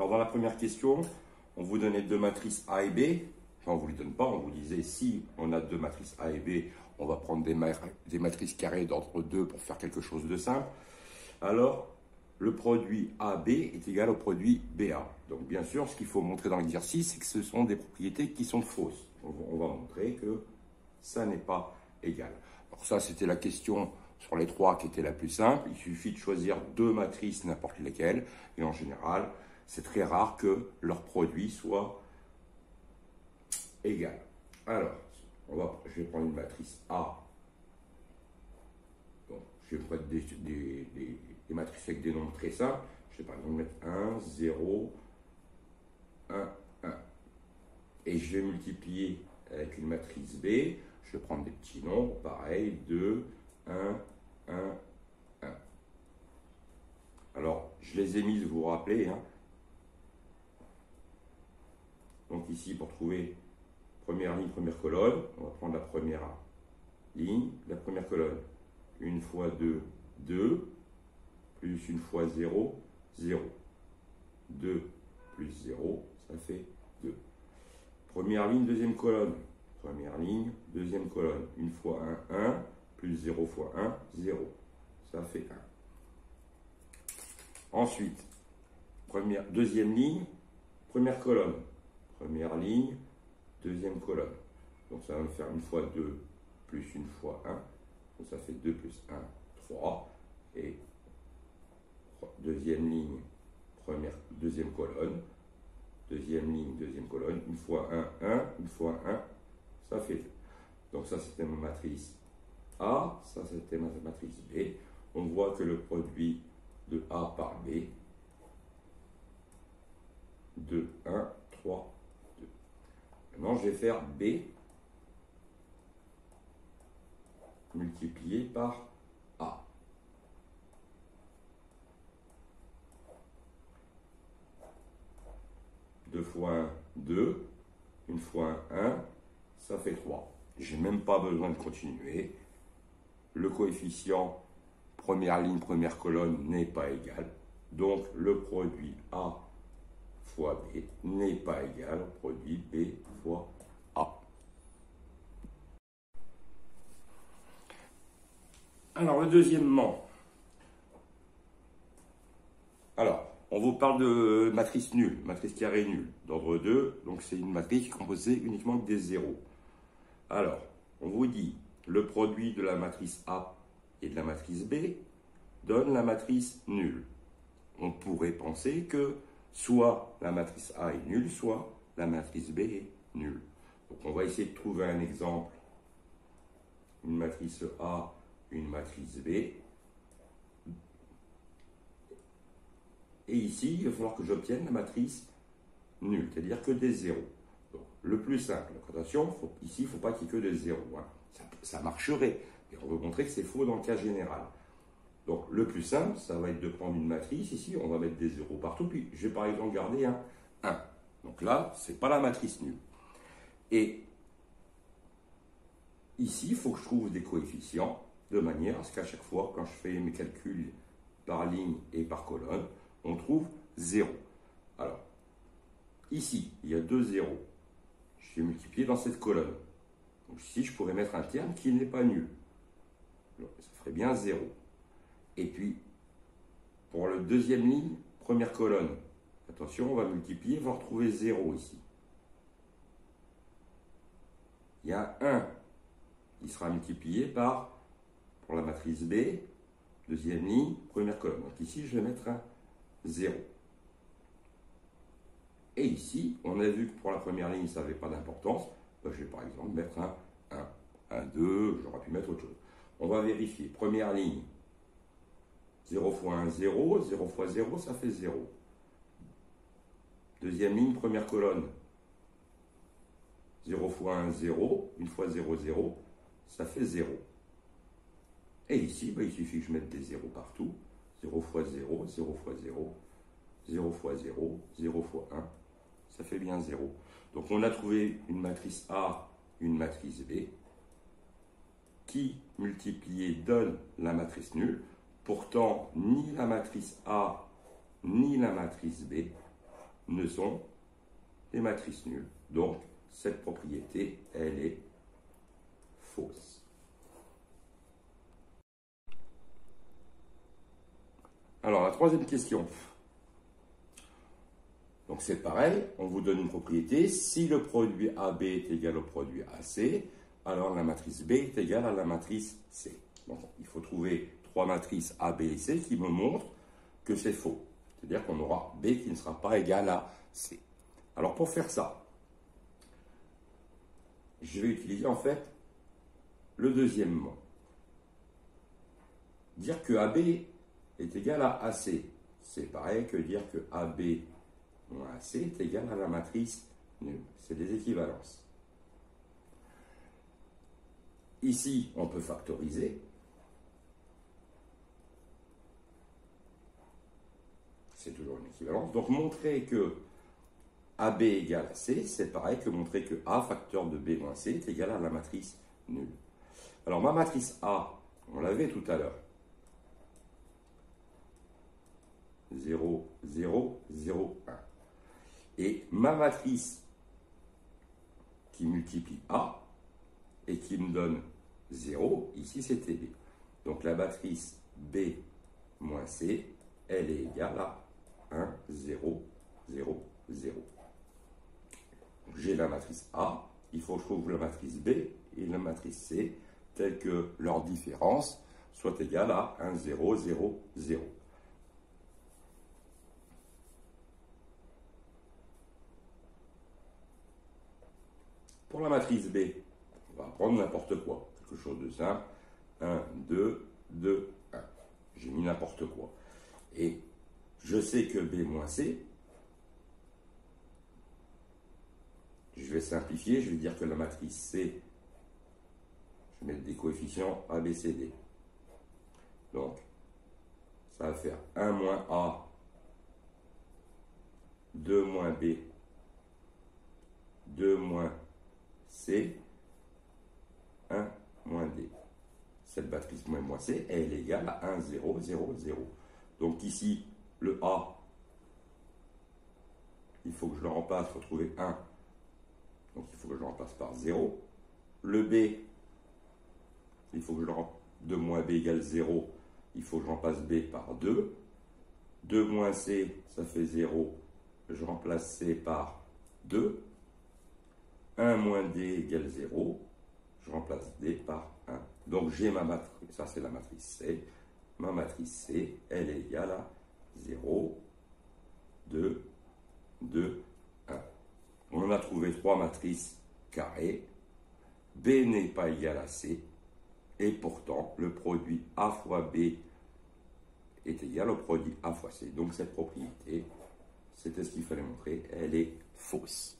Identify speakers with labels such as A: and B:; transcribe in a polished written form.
A: Alors, dans la première question, on vous donnait deux matrices A et B. Enfin, on ne vous les donne pas, on vous disait si on a deux matrices A et B, on va prendre des matrices carrées d'ordre 2 pour faire quelque chose de simple. Alors, le produit AB est égal au produit BA. Donc, bien sûr, ce qu'il faut montrer dans l'exercice, c'est que ce sont des propriétés qui sont fausses. On va montrer que ça n'est pas égal. Alors ça, c'était la question sur les trois qui était la plus simple. Il suffit de choisir deux matrices, n'importe lesquelles. Et en général, c'est très rare que leur produit soit égal. Alors, je vais prendre une matrice A. Donc, je vais prendre des matrices avec des nombres très simples. Je vais par exemple mettre 1, 0, 1, 1. Et je vais multiplier avec une matrice B. Je vais prendre des petits nombres, pareil, 2, 1, 1, 1. Alors, je les ai mises, vous vous rappelez. Donc ici, pour trouver première ligne, première colonne, on va prendre la première ligne, la première colonne. 1 fois 2, 2, plus 1 fois 0, 0. 2 plus 0, ça fait 2. Première ligne, deuxième colonne. Première ligne, deuxième colonne. 1 fois 1, 1, plus 0 fois 1, 0. Ça fait 1. Ensuite, deuxième ligne, première colonne. Première ligne, deuxième colonne. Donc ça va me faire 1 fois 2 plus 1 fois 1. Donc ça fait 2 plus 1, 3. Et deuxième ligne, deuxième colonne. Deuxième ligne, deuxième colonne. 1 fois 1, 1. 1 fois 1, ça fait 2. Donc ça, c'était ma matrice A. Ça, c'était ma matrice B. On voit que le produit de A par B, 2, 1, 3, 2. Maintenant, je vais faire B multiplié par A. Deux fois 1, 2. 1 fois 1, 1. Ça fait 3. Je n'ai même pas besoin de continuer. Le coefficient première ligne, première colonne n'est pas égal. Donc, le produit A fois B n'est pas égal au produit B fois A. Alors, le deuxièmement. Alors, on vous parle de matrice nulle, matrice carrée nulle, d'ordre 2. Donc, c'est une matrice qui est composée uniquement des zéros. Alors, on vous dit le produit de la matrice A et de la matrice B donne la matrice nulle. On pourrait penser que soit la matrice A est nulle, soit la matrice B est nulle. Donc, on va essayer de trouver un exemple. Une matrice A, une matrice B. Et ici, il va falloir que j'obtienne la matrice nulle, c'est-à-dire que des zéros. Donc, le plus simple, attention, ici, il ne faut pas qu'il y ait que des zéros. Ça marcherait, mais on veut montrer que c'est faux dans le cas général. Donc, le plus simple, ça va être de prendre une matrice. Ici, on va mettre des zéros partout. Puis, je vais par exemple garder un 1. Donc là, ce n'est pas la matrice nulle. Et ici, il faut que je trouve des coefficients de manière à ce qu'à chaque fois, quand je fais mes calculs par ligne et par colonne, on trouve 0. Alors, ici, il y a 2 zéros. Je vais multiplier dans cette colonne. Donc ici, je pourrais mettre un terme qui n'est pas nul. Donc, ça ferait bien 0. Et puis, pour la deuxième ligne, première colonne, attention, on va multiplier, on va retrouver 0 ici. Il y a 1 qui sera multiplié par, pour la matrice B, deuxième ligne, première colonne. Donc ici, je vais mettre un 0. Et ici, on a vu que pour la première ligne, ça n'avait pas d'importance. Je vais par exemple mettre un 1, un 2, j'aurais pu mettre autre chose. On va vérifier. Première ligne, 0 fois 1, 0. 0 fois 0, ça fait 0. Deuxième ligne, première colonne. 0 fois 1, 0. 1 fois 0, 0. Ça fait 0. Et ici, il suffit que je mette des 0 partout. 0 fois 0, 0 fois 0. 0 fois 0, 0 fois 1. Ça fait bien 0. Donc, on a trouvé une matrice A, une matrice B, qui, multipliées, donne la matrice nulle. Pourtant, ni la matrice A, ni la matrice B ne sont des matrices nulles. Donc, cette propriété, elle est fausse. Alors, la troisième question. Donc, c'est pareil, on vous donne une propriété. Si le produit AB est égal au produit AC, alors la matrice B est égale à la matrice C. Donc, il faut trouver trois matrices A, B et C qui me montrent que c'est faux. C'est-à-dire qu'on aura B qui ne sera pas égal à C. Alors, pour faire ça, je vais utiliser en fait le deuxième mot. Dire que AB est égal à AC, c'est pareil que dire que AB moins AC est égal à la matrice nulle. C'est des équivalences. Ici, on peut factoriser. C'est toujours une équivalence. Donc, montrer que AB égale à C, c'est pareil que montrer que A facteur de B moins C est égal à la matrice nulle. Alors, ma matrice A, on l'avait tout à l'heure. 0, 0, 0, 1. Et ma matrice qui multiplie A et qui me donne 0, ici c'était B. Donc la matrice B moins C, elle est égale à 1, 0, 0, 0. J'ai la matrice A, il faut que je trouve la matrice B et la matrice C, telle que leur différence soit égale à 1, 0, 0, 0. Pour la matrice B, on va prendre n'importe quoi, quelque chose de simple. 1, 2, 2, 1. J'ai mis n'importe quoi. Et je sais que B moins C, je vais simplifier, je vais dire que la matrice C, je vais mettre des coefficients A, B, C, D. Donc, ça va faire 1 moins A, 2 moins B, 2 moins C, 1 moins D. Cette matrice moins C, elle est égale à 1, 0, 0, 0. Donc ici, le A, il faut que je le remplace pour trouver 1. Donc il faut que je le remplace par 0. Le B, il faut que je le remplace. 2 moins B égale 0. Il faut que je remplace B par 2. 2 moins C, ça fait 0. Je remplace C par 2. 1 moins D égale 0. Je remplace D par 1. Donc j'ai ma matrice, ça c'est la matrice C. Ma matrice C, elle est égale à 0, 2, 2, 1. On a trouvé trois matrices carrées. B n'est pas égal à C. Et pourtant, le produit A fois B est égal au produit A fois C. Donc cette propriété, c'était ce qu'il fallait montrer, elle est fausse.